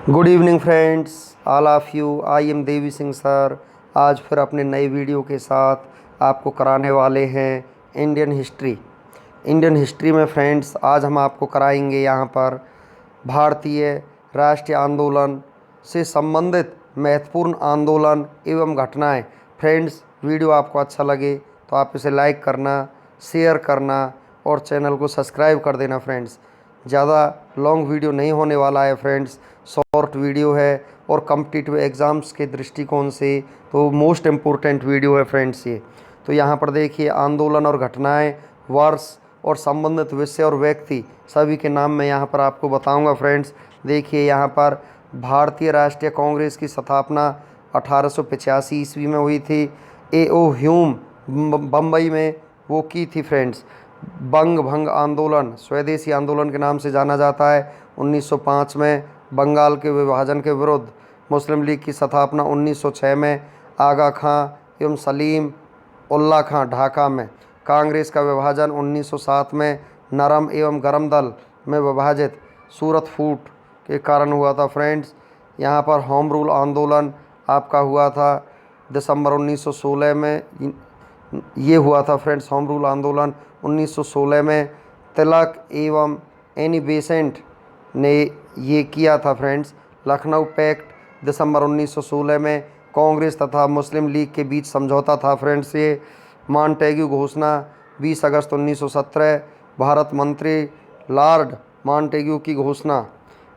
Good evening friends, all of you. I am Devi Singh sir. आज फिर अपने नए वीडियो के साथ आपको कराने वाले हैं इंडियन हिस्ट्री में फ्रेंड्स। आज हम आपको कराएंगे यहाँ पर भारतीय राष्ट्रीय आंदोलन से संबंधित महत्वपूर्ण आंदोलन एवं घटनाएं। फ्रेंड्स, वीडियो आपको अच्छा लगे तो आप इसे लाइक करना, शेयर करना और चैनल को सब्सक्राइब कर देना फ्रेंड्स। ज़्यादा लॉन्ग वीडियो नहीं होने वाला है फ्रेंड्स, शॉर्ट वीडियो है और कॉम्पिटिटिव एग्ज़ाम्स के दृष्टिकोण से तो मोस्ट इम्पोर्टेंट वीडियो है फ्रेंड्स ये। तो यहाँ पर देखिए, आंदोलन और घटनाएं, वर्ष और संबंधित विषय और व्यक्ति सभी के नाम मैं यहाँ पर आपको बताऊँगा फ्रेंड्स। देखिए, यहाँ पर भारतीय राष्ट्रीय कांग्रेस की स्थापना 1885 ईस्वी में हुई थी। A.O. ह्यूम बम्बई में वो की थी फ्रेंड्स। बंग भंग आंदोलन स्वदेशी आंदोलन के नाम से जाना जाता है। 1905 में बंगाल के विभाजन के विरुद्ध मुस्लिम लीग की स्थापना। 1906 में आगा खां एवं सलीम उल्ला खां ढाका में। कांग्रेस का विभाजन 1907 में नरम एवं गरम दल में विभाजित सूरत फूट के कारण हुआ था फ्रेंड्स। यहाँ पर होम रूल आंदोलन आपका हुआ था दिसंबर 1916 में। ये हुआ था फ्रेंड्स होम रूल आंदोलन 1916 में। तिलक एवं एनी बेसेंट ने ये किया था फ्रेंड्स। लखनऊ पैक्ट दिसंबर 1916 में कांग्रेस तथा मुस्लिम लीग के बीच समझौता था फ्रेंड्स। ये मॉन्टेग्यू घोषणा 20 अगस्त 1917 भारत मंत्री लॉर्ड मॉन्टेग्यू की घोषणा।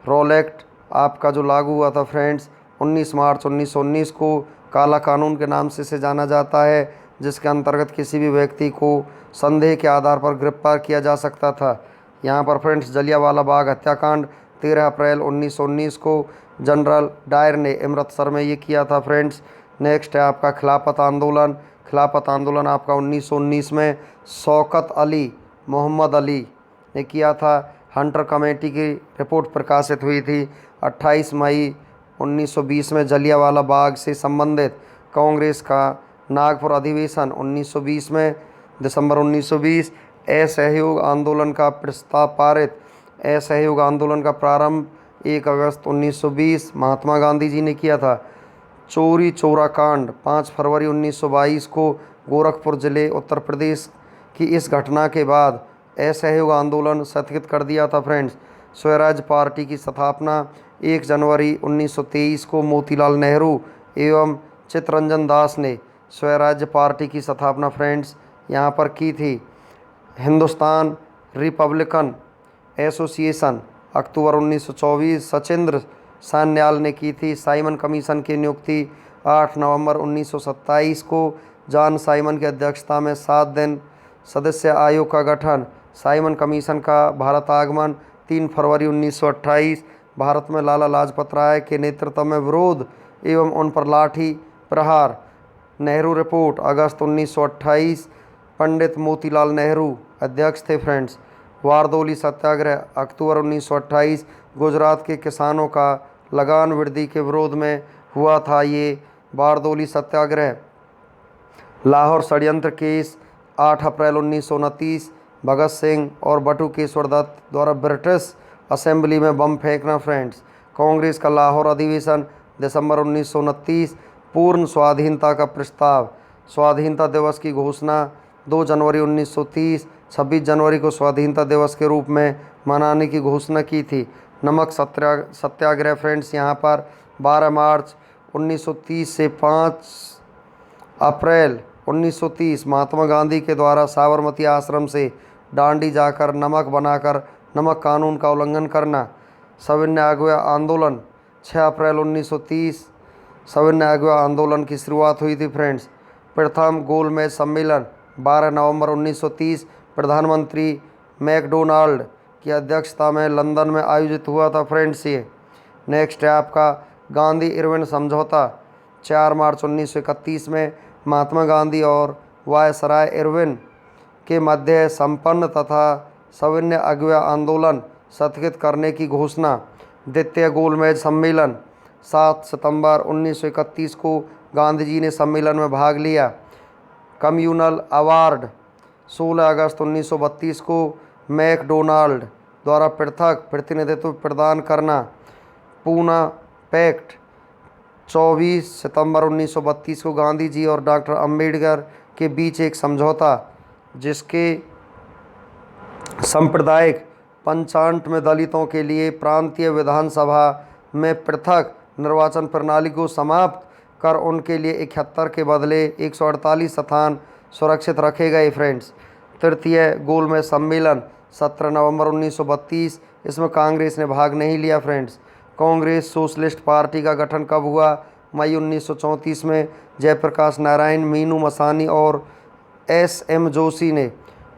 रोल एक्ट आपका जो लागू हुआ था फ्रेंड्स 19 मार्च 1919 को। काला कानून के नाम से जाना जाता है, जिसके अंतर्गत किसी भी व्यक्ति को संदेह के आधार पर गिरफ्तार किया जा सकता था। यहाँ पर फ्रेंड्स जलियांवाला बाग हत्याकांड 13 अप्रैल 1919 को जनरल डायर ने अमृतसर में ये किया था फ्रेंड्स। नेक्स्ट है आपका खिलाफत आंदोलन। खिलाफत आंदोलन आपका 1919 में शौकत अली मोहम्मद अली ने किया था। हंटर कमेटी की रिपोर्ट प्रकाशित हुई थी। 28 मई 1920 में जलियांवाला बाग से संबंधित कांग्रेस का नागपुर अधिवेशन 1920 में। दिसंबर 1920 असहयोग आंदोलन का प्रस्ताव पारित। असहयोग आंदोलन का प्रारंभ 1 अगस्त 1920 महात्मा गांधी जी ने किया था। चोरी चोरा कांड 5 फरवरी 1922 को गोरखपुर जिले उत्तर प्रदेश की इस घटना के बाद असहयोग आंदोलन स्थगित कर दिया था फ्रेंड्स। स्वराज पार्टी की स्थापना 1 जनवरी 1923 को मोतीलाल नेहरू एवं चित्तरंजन दास ने स्वराज्य पार्टी की स्थापना फ्रेंड्स यहाँ पर की थी। हिंदुस्तान रिपब्लिकन एसोसिएशन अक्टूबर 1924 सचिंद्र सान्याल ने की थी। साइमन कमीशन की नियुक्ति 8 नवंबर 1927 को। जॉन साइमन की अध्यक्षता में 7 दिन सदस्य आयोग का गठन। साइमन कमीशन का भारत आगमन 3 फरवरी 1928। भारत में लाला लाजपत राय के नेतृत्व में विरोध एवं उन पर लाठी प्रहार। नेहरू रिपोर्ट अगस्त 1928। पंडित मोतीलाल नेहरू अध्यक्ष थे फ्रेंड्स। वारदोली सत्याग्रह अक्टूबर 1928 गुजरात के किसानों का लगान वृद्धि के विरोध में हुआ था ये बारदोली सत्याग्रह। लाहौर षड्यंत्र केस 8 अप्रैल 1929 भगत सिंह और बटुकेश्वर दत्त द्वारा ब्रिटिश असेंबली में बम फेंकना फ्रेंड्स। कांग्रेस का लाहौर अधिवेशन दिसंबर 1929 पूर्ण स्वाधीनता का प्रस्ताव। स्वाधीनता दिवस की घोषणा 2 जनवरी 1930 26 जनवरी को स्वाधीनता दिवस के रूप में मनाने की घोषणा की थी। नमक सत्याग्रह फ्रेंड्स यहाँ पर 12 मार्च 1930 से 5 अप्रैल 1930 महात्मा गांधी के द्वारा साबरमती आश्रम से डांडी जाकर नमक बनाकर नमक कानून का उल्लंघन करना। सविनय अगवा आंदोलन 6 अप्रैल 1930 सविनय अगवा आंदोलन की शुरुआत हुई थी फ्रेंड्स। प्रथम गोलमेज सम्मेलन 12 नवंबर 1930 प्रधानमंत्री मैकडोनाल्ड की अध्यक्षता में लंदन में आयोजित हुआ था फ्रेंड्स ये। नेक्स्ट है आपका गांधी इरविन समझौता 4 मार्च 1931 में महात्मा गांधी और वायसराय इरविन के मध्य संपन्न तथा सविनय अगवा आंदोलन स्थगित करने की घोषणा। द्वितीय गोलमेज सम्मेलन 7 सितंबर 1931 को गांधी जी ने सम्मेलन में भाग लिया। कम्युनल अवार्ड 16 अगस्त 1932 को मैकडोनाल्ड द्वारा पृथक प्रतिनिधित्व प्रदान करना। पूना पैक्ट 24 सितंबर 1932 को गांधी जी और डॉक्टर अंबेडकर के बीच एक समझौता, जिसके सांप्रदायिक पंचाट में दलितों के लिए प्रांतीय विधानसभा में पृथक निर्वाचन प्रणाली को समाप्त कर उनके लिए 71 के बदले 148 स्थान सुरक्षित रखे गए। फ्रेंड्स, तृतीय गोलमेज सम्मेलन 17 नवंबर 1932, इसमें कांग्रेस ने भाग नहीं लिया। फ्रेंड्स, कांग्रेस सोशलिस्ट पार्टी का गठन कब हुआ? मई 1934 में जयप्रकाश नारायण, मीनू मसानी और एस.एम. जोशी ने।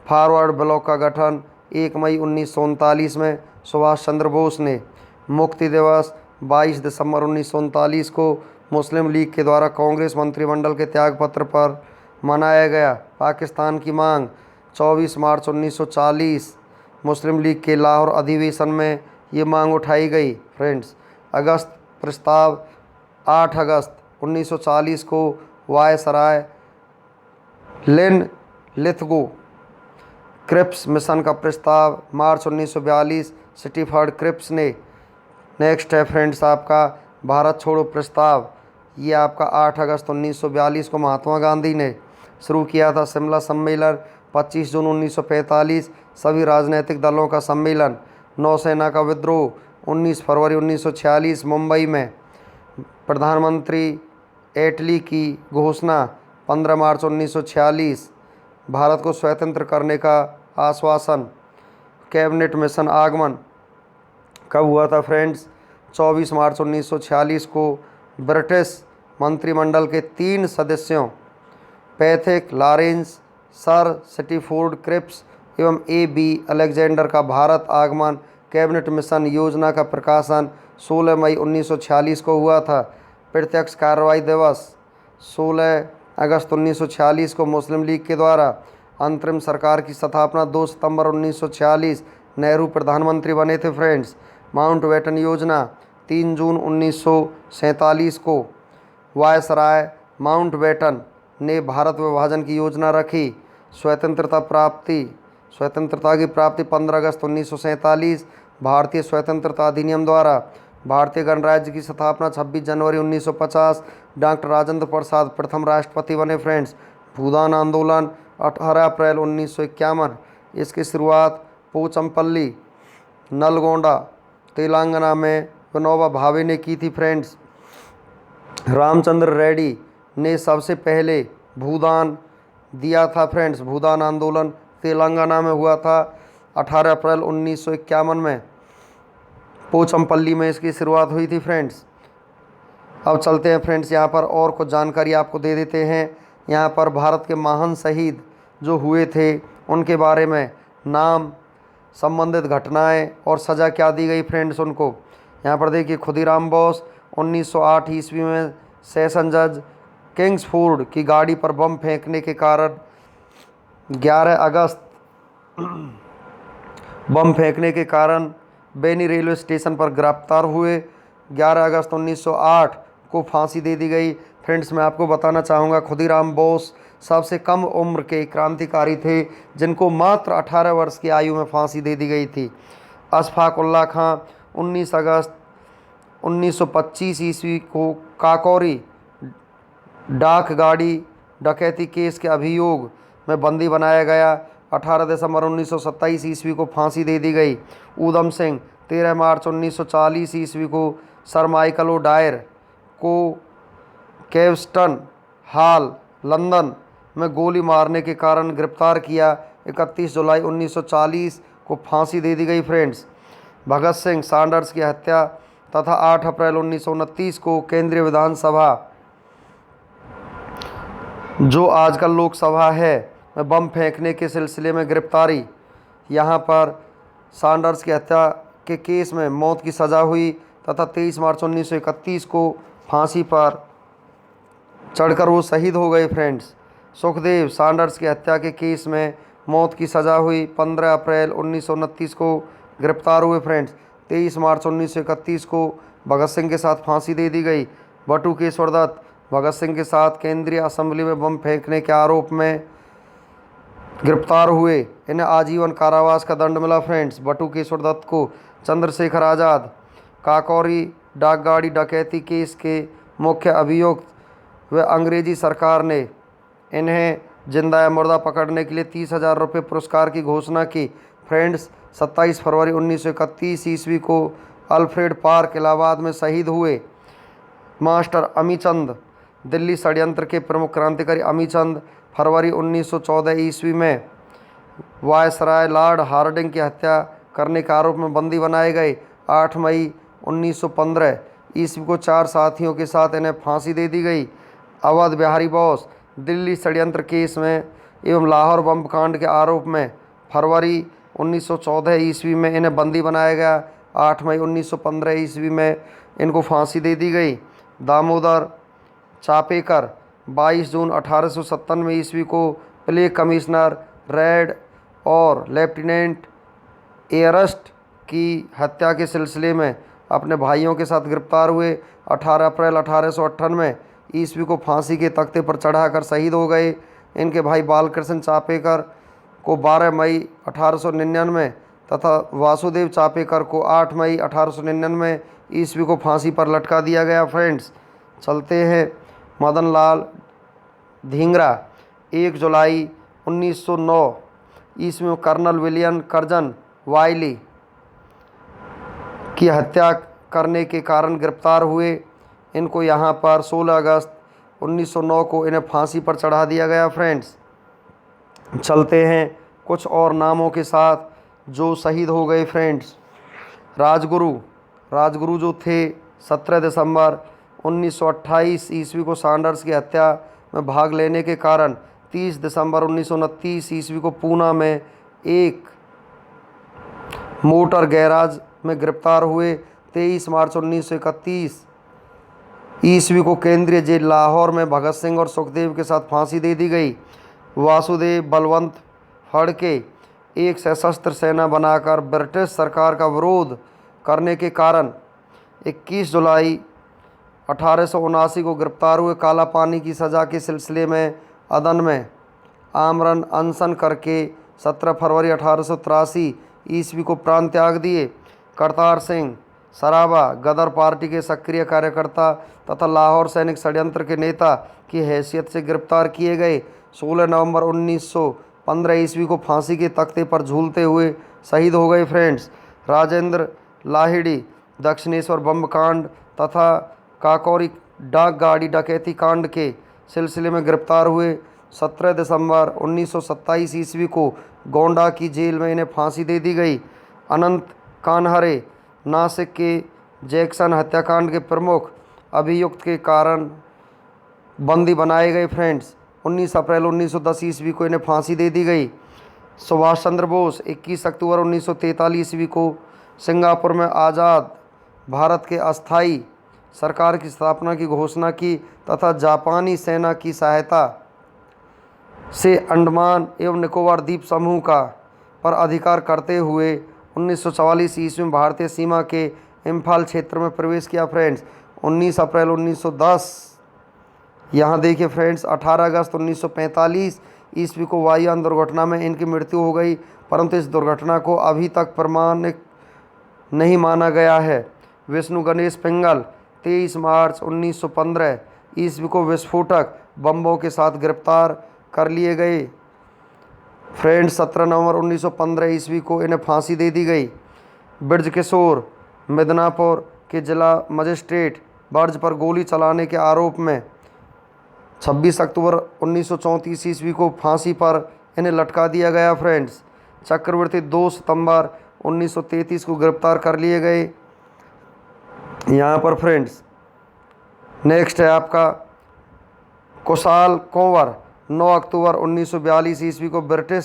फॉरवर्ड ब्लॉक का गठन 1 मई 1939 में सुभाष चंद्र बोस ने। मुक्ति दिवस 22 दिसंबर 1939 को मुस्लिम लीग के द्वारा कांग्रेस मंत्रिमंडल के त्यागपत्र पर मनाया गया। पाकिस्तान की मांग 24 मार्च 1940, मुस्लिम लीग के लाहौर अधिवेशन में ये मांग उठाई गई। फ्रेंड्स, अगस्त प्रस्ताव 8 अगस्त 1940 को वायसराय लिन लिथगो क्रिप्स मिशन का प्रस्ताव मार्च 1942 स्टीफर्ड क्रिप्स ने। नेक्स्ट है फ्रेंड्स आपका भारत छोड़ो प्रस्ताव, ये आपका 8 अगस्त 1942 को महात्मा गांधी ने शुरू किया था। शिमला सम्मेलन 25 जून 1945, सभी राजनीतिक दलों का सम्मेलन। नौसेना का विद्रोह 19 फरवरी 1946 मुंबई में। प्रधानमंत्री एटली की घोषणा 15 मार्च 1946, भारत को स्वतंत्र करने का आश्वासन। कैबिनेट मिशन आगमन कब हुआ था? फ्रेंड्स, 24 मार्च 1946 को ब्रिटिश मंत्रिमंडल के 3 सदस्यों पैथिक लॉरेंस, सर स्टीफोर्ड क्रिप्स एवं ए.बी. अलेक्जेंडर का भारत आगमन। कैबिनेट मिशन योजना का प्रकाशन 16 मई 1946 को हुआ था। प्रत्यक्ष कार्रवाई दिवस 16 अगस्त 1946 को मुस्लिम लीग के द्वारा। अंतरिम सरकार की स्थापना 2 सितंबर 1946, नेहरू प्रधानमंत्री बने थे। फ्रेंड्स, माउंटबेटन योजना 3 जून 1947 को वायसराय माउंटबेटन ने भारत विभाजन की योजना रखी। स्वतंत्रता की प्राप्ति 15 अगस्त 1947, भारतीय स्वतंत्रता अधिनियम द्वारा। भारतीय गणराज्य की स्थापना 26 जनवरी 1950, डॉक्टर राजेंद्र प्रसाद प्रथम राष्ट्रपति बने। फ्रेंड्स, भूदान आंदोलन 18 अप्रैल 1951, इसकी शुरुआत पोचमपल्ली नलगोंडा तेलंगाना में विनोबा भावे ने की थी। फ्रेंड्स, रामचंद्र रेड्डी ने सबसे पहले भूदान दिया था। फ्रेंड्स, भूदान आंदोलन तेलंगाना में हुआ था 18 अप्रैल 1951 में। पोचमपल्ली में इसकी शुरुआत हुई थी। फ्रेंड्स, अब चलते हैं फ्रेंड्स, यहाँ पर और कुछ जानकारी आपको दे देते हैं। यहाँ पर भारत के महान शहीद जो हुए थे उनके बारे में नाम, संबंधित घटनाएं और सज़ा क्या दी गई। फ्रेंड्स, उनको यहाँ पर देखिए। खुदीराम बोस 1908 ईस्वी में सेशन जज किंग्सफोर्ड की गाड़ी पर बम फेंकने के कारण 11 अगस्त बम फेंकने के कारण बेनी रेलवे स्टेशन पर गिरफ्तार हुए। 11 अगस्त 1908 को फांसी दे दी गई। फ्रेंड्स, मैं आपको बताना चाहूँगा खुदीराम बोस सबसे कम उम्र के क्रांतिकारी थे जिनको मात्र 18 वर्ष की आयु में फांसी दे दी गई थी। अशफाक उल्लाह खां 19 अगस्त 1925 ईस्वी को काकोरी डाक गाड़ी डकैती केस के अभियोग में बंदी बनाया गया। 18 दिसंबर 1927 ईस्वी को फांसी दे दी गई। ऊधम सिंह 13 मार्च 1940 ईस्वी को सर माइकल ओडायर को केवस्टन हॉल लंदन में गोली मारने के कारण गिरफ्तार किया। 31 जुलाई 1940 को फांसी दे दी गई। फ्रेंड्स, भगत सिंह सैंडर्स की हत्या तथा 8 अप्रैल 1929 को केंद्रीय विधानसभा जो आजकल लोकसभा है में बम फेंकने के सिलसिले में गिरफ्तारी। यहाँ पर सैंडर्स की हत्या के केस में मौत की सज़ा हुई तथा 23 मार्च 1931 को फांसी पर चढ़कर वो शहीद हो गए। फ्रेंड्स, सुखदेव सैंडर्स की हत्या के केस में मौत की सज़ा हुई। 15 अप्रैल 1929 को गिरफ्तार हुए। फ्रेंड्स, 23 मार्च 1931 को भगत सिंह के साथ फांसी दे दी गई। बटुकेश्वर दत्त भगत सिंह के साथ केंद्रीय असेंबली में बम फेंकने के आरोप में गिरफ्तार हुए। इन्हें आजीवन कारावास का दंड मिला। फ्रेंड्स, बटुकेश्वर दत्त को। चंद्रशेखर आज़ाद काकोरी डाकगाड़ी डकैती केस के मुख्य अभियुक्त व अंग्रेजी सरकार ने इन्हें जिंदा या मुर्दा पकड़ने के लिए 30,000 रुपये पुरस्कार की घोषणा की। फ्रेंड्स, 27 फरवरी 1931 ईस्वी को अल्फ्रेड पार्क इलाहाबाद में शहीद हुए मास्टर अमीचंद। दिल्ली षड्यंत्र के प्रमुख क्रांतिकारी अमीचंद फरवरी 1914 ईस्वी में वायसराय लॉर्ड हार्डिंग की हत्या करने के आरोप में बंदी बनाए गए। 8 मई 1915 ईस्वी को 4 साथियों के साथ इन्हें फांसी दे दी गई। अवध बिहारी बोस दिल्ली षड्यंत्र केस में एवं लाहौर बम कांड के आरोप में फरवरी 1914 ईस्वी में इन्हें बंदी बनाया गया। 8 मई 1915 ईस्वी में इनको फांसी दे दी गई। दामोदर चापेकर 22 जून 1897 ईस्वी को प्लेग कमिश्नर रेड और लेफ्टिनेंट एयरस्ट की हत्या के सिलसिले में अपने भाइयों के साथ गिरफ्तार हुए। 18 अप्रैल 1898 ईस्वी को फांसी के तख्ते पर चढ़ाकर शहीद हो गए। इनके भाई बालकृष्ण चापेकर को 12 मई 1899 तथा वासुदेव चापेकर को 8 मई 1899 ईस्वी को फांसी पर लटका दिया गया। फ्रेंड्स, चलते हैं मदन लाल धिंगरा 1 जुलाई 1909 ईस्वी में कर्नल विलियम कर्जन वाइली की हत्या करने के कारण गिरफ्तार हुए। इनको यहाँ पर 16 अगस्त 1909 को इन्हें फांसी पर चढ़ा दिया गया। फ्रेंड्स, चलते हैं कुछ और नामों के साथ जो शहीद हो गए। फ्रेंड्स, राजगुरु जो थे 17 दिसंबर 1928 ईस्वी को सैंडर्स की हत्या में भाग लेने के कारण 30 दिसंबर 1929 ईस्वी को पूना में एक मोटर गैराज में गिरफ्तार हुए। 23 मार्च 1931 ईस्वी को केंद्रीय जेल लाहौर में भगत सिंह और सुखदेव के साथ फांसी दे दी गई। वासुदेव बलवंत फड़के एक सशस्त्र सेना बनाकर ब्रिटिश सरकार का विरोध करने के कारण 21 जुलाई 1879 को गिरफ्तार हुए। काला पानी की सज़ा के सिलसिले में अदन में आमरण अनशन करके 17 फरवरी 1883 ईस्वी को प्राण त्याग दिए। करतार सिंह सराबा गदर पार्टी के सक्रिय कार्यकर्ता तथा लाहौर सैनिक षड्यंत्र के नेता की हैसियत से गिरफ्तार किए गए। 16 नवंबर 1915 ईस्वी को फांसी के तख्ते पर झूलते हुए शहीद हो गए। फ्रेंड्स, राजेंद्र लाहिड़ी दक्षिणेश्वर बम कांड तथा काकोरी डाक गाड़ी डकैती कांड के सिलसिले में गिरफ्तार हुए। 17 दिसंबर 1927 ईस्वी को गोंडा की जेल में इन्हें फांसी दे दी गई। अनंत कान्हरे नासिक के जैक्सन हत्याकांड के प्रमुख अभियुक्त के कारण बंदी बनाए गए। फ्रेंड्स, 19 अप्रैल 1910 ईस्वी को इन्हें फांसी दे दी गई। सुभाष चंद्र बोस 21 अक्टूबर 1943 ईस्वी को सिंगापुर में आज़ाद भारत के अस्थायी सरकार की स्थापना की घोषणा की तथा जापानी सेना की सहायता से अंडमान एवं निकोबार द्वीप समूह का पर अधिकार करते हुए 1944 ईस्वी में भारतीय सीमा के इम्फाल क्षेत्र में प्रवेश किया। फ्रेंड्स, 19 अप्रैल 1910 यहाँ देखिए फ्रेंड्स, 18 अगस्त 1945 ईस्वी को वायुयान दुर्घटना में इनकी मृत्यु हो गई, परंतु इस दुर्घटना को अभी तक प्रमाणिक नहीं माना गया है। विष्णु गणेश पिंगल 23 मार्च 1915 ईस्वी को विस्फोटक बम्बों के साथ गिरफ्तार कर लिए गए। फ्रेंड्स, 17 नवंबर 1915 ईस्वी को इन्हें फांसी दे दी गई। ब्रजकिशोर मिदनापुर के जिला मजिस्ट्रेट बर्ज पर गोली चलाने के आरोप में 26 अक्टूबर 1934 ईस्वी को फांसी पर इन्हें लटका दिया गया। फ्रेंड्स, चक्रवर्ती 2 सितंबर 1933 को गिरफ्तार कर लिए गए। यहाँ पर फ्रेंड्स नेक्स्ट है आपका कुशाल कंवर 9 अक्टूबर 1942 ईस्वी को ब्रिटिश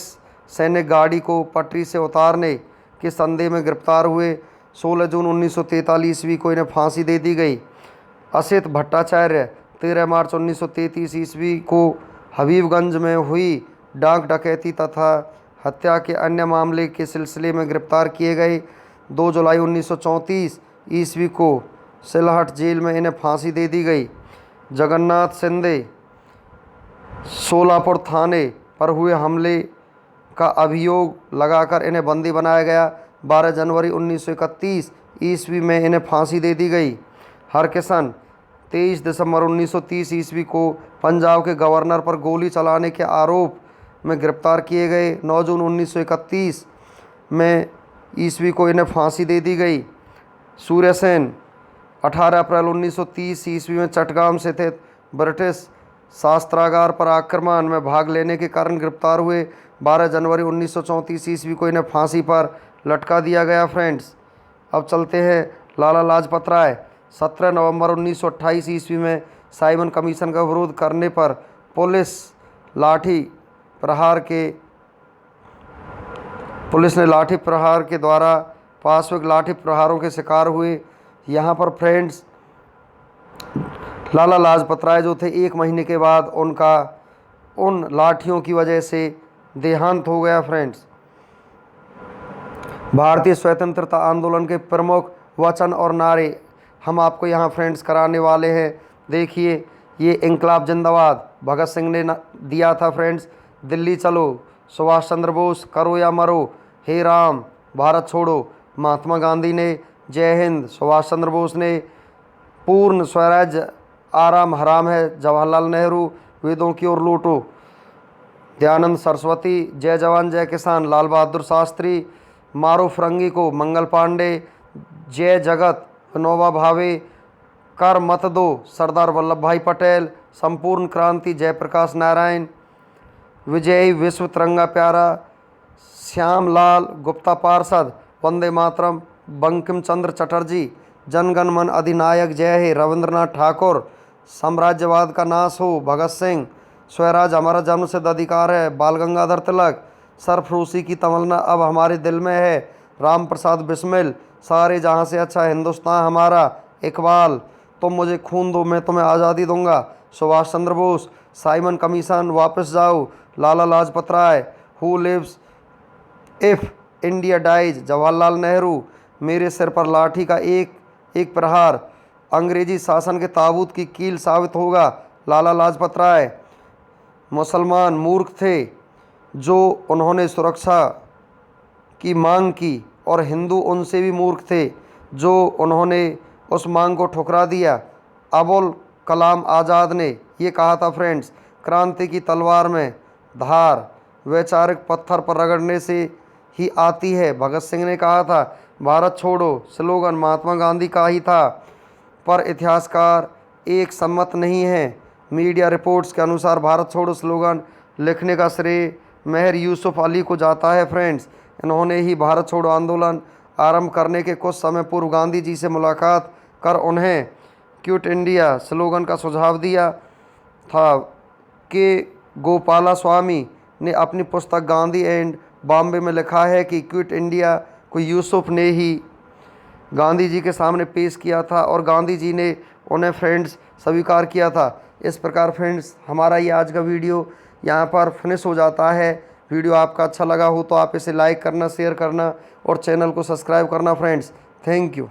सैनिक गाड़ी को पटरी से उतारने के संदेह में गिरफ्तार हुए। 16 जून 1943 ईस्वी को इन्हें फांसी दे दी गई। असित भट्टाचार्य 13 मार्च 1933 ईस्वी को हबीबगंज में हुई डाक डकैती तथा हत्या के अन्य मामले के सिलसिले में गिरफ्तार किए गए। 2 जुलाई 1934 ईस्वी को सिलहट जेल में इन्हें फांसी दे दी गई। जगन्नाथ शिंदे सोलापुर थाने पर हुए हमले का अभियोग लगाकर इन्हें बंदी बनाया गया। 12 जनवरी 1931 ईस्वी में इन्हें फांसी दे दी गई। हरकिशन 23 दिसंबर 1930 ईस्वी को पंजाब के गवर्नर पर गोली चलाने के आरोप में गिरफ्तार किए गए। 9 जून 1931 में ईस्वी को इन्हें फांसी दे दी गई। सूर्यसेन 18 अप्रैल 1930 ईस्वी में चटगांव से स्थित ब्रिटिश शस्त्रागार पर आक्रमण में भाग लेने के कारण गिरफ्तार हुए। 12 जनवरी 1934 ईस्वी को इन्हें फांसी पर लटका दिया गया। फ्रेंड्स, अब चलते हैं लाला लाजपत राय। 17 नवंबर 1928 ईस्वी में साइमन कमीशन का विरोध करने पर पुलिस ने लाठी प्रहार के द्वारा पाशविक लाठी प्रहारों के शिकार हुए। यहाँ पर फ्रेंड्स, लाला लाजपत राय जो थे, 1 महीने के बाद उनका उन लाठियों की वजह से देहांत हो गया। फ्रेंड्स, भारतीय स्वतंत्रता आंदोलन के प्रमुख वचन और नारे हम आपको यहाँ फ्रेंड्स कराने वाले हैं। देखिए, ये इंकलाब जिंदाबाद भगत सिंह ने दिया था। फ्रेंड्स, दिल्ली चलो, सुभाष चंद्र बोस, करो या मरो, हे राम, भारत छोड़ो, महात्मा गांधी ने जय हिंद, सुभाष चंद्र बोस ने पूर्ण स्वराज्य आराम हराम है, जवाहरलाल नेहरू वेदों की ओर लौटो, दयानंद सरस्वती जय जवान जय किसान, लाल बहादुर शास्त्री मारो फिरंगी को, मंगल पांडे जय जगत, विनोबा भावे कर मत दो, सरदार वल्लभ भाई पटेल संपूर्ण क्रांति, जयप्रकाश नारायण विजयी विश्व तिरंगा प्यारा, श्यामलाल गुप्ता पार्षद वंदे मातरम, बंकिम चंद्र चटर्जी जनगण मन अधिनायक जय हे, रविंद्रनाथ ठाकुर साम्राज्यवाद का नाश हो, भगत सिंह स्वराज हमारा जन्मसिद्ध अधिकार है, बाल गंगाधर तिलक सरफरोशी की तमन्ना अब हमारे दिल में है, राम प्रसाद बिस्मिल सारे जहाँ से अच्छा हिंदुस्तान हमारा, इकबाल तुम मुझे खून दो मैं तुम्हें आज़ादी दूंगा, सुभाष चंद्र बोस साइमन कमीशन वापस जाओ, Lala Lajpat Rai who lives if India dies, Jawaharlal Nehru मेरे सिर पर लाठी का एक एक प्रहार अंग्रेजी शासन के ताबूत की कील साबित होगा, लाला लाजपत राय मुसलमान मूर्ख थे जो उन्होंने सुरक्षा की मांग की और हिंदू उनसे भी मूर्ख थे जो उन्होंने उस मांग को ठुकरा दिया। अबुल कलाम आज़ाद ने ये कहा था फ्रेंड्स, क्रांति की तलवार में धार वैचारिक पत्थर पर रगड़ने से ही आती है। भगत सिंह ने कहा था भारत छोड़ो स्लोगन महात्मा गांधी का ही था, पर इतिहासकार एक सम्मत नहीं है। मीडिया रिपोर्ट्स के अनुसार भारत छोड़ो स्लोगन लिखने का श्रेय मेहर यूसुफ अली को जाता है। फ्रेंड्स, इन्होंने ही भारत छोड़ो आंदोलन आरंभ करने के कुछ समय पूर्व गांधी जी से मुलाकात कर उन्हें क्विट इंडिया स्लोगन का सुझाव दिया था। के गोपाला स्वामी ने अपनी पुस्तक गांधी एंड बॉम्बे में लिखा है कि क्विट इंडिया को यूसुफ ने ही गांधी जी के सामने पेश किया था और गांधी जी ने उन्हें फ्रेंड्स स्वीकार किया था। इस प्रकार फ्रेंड्स, हमारा ये आज का वीडियो यहाँ पर फिनिश हो जाता है। वीडियो आपका अच्छा लगा हो तो आप इसे लाइक करना, शेयर करना और चैनल को सब्सक्राइब करना फ्रेंड्स। Thank you.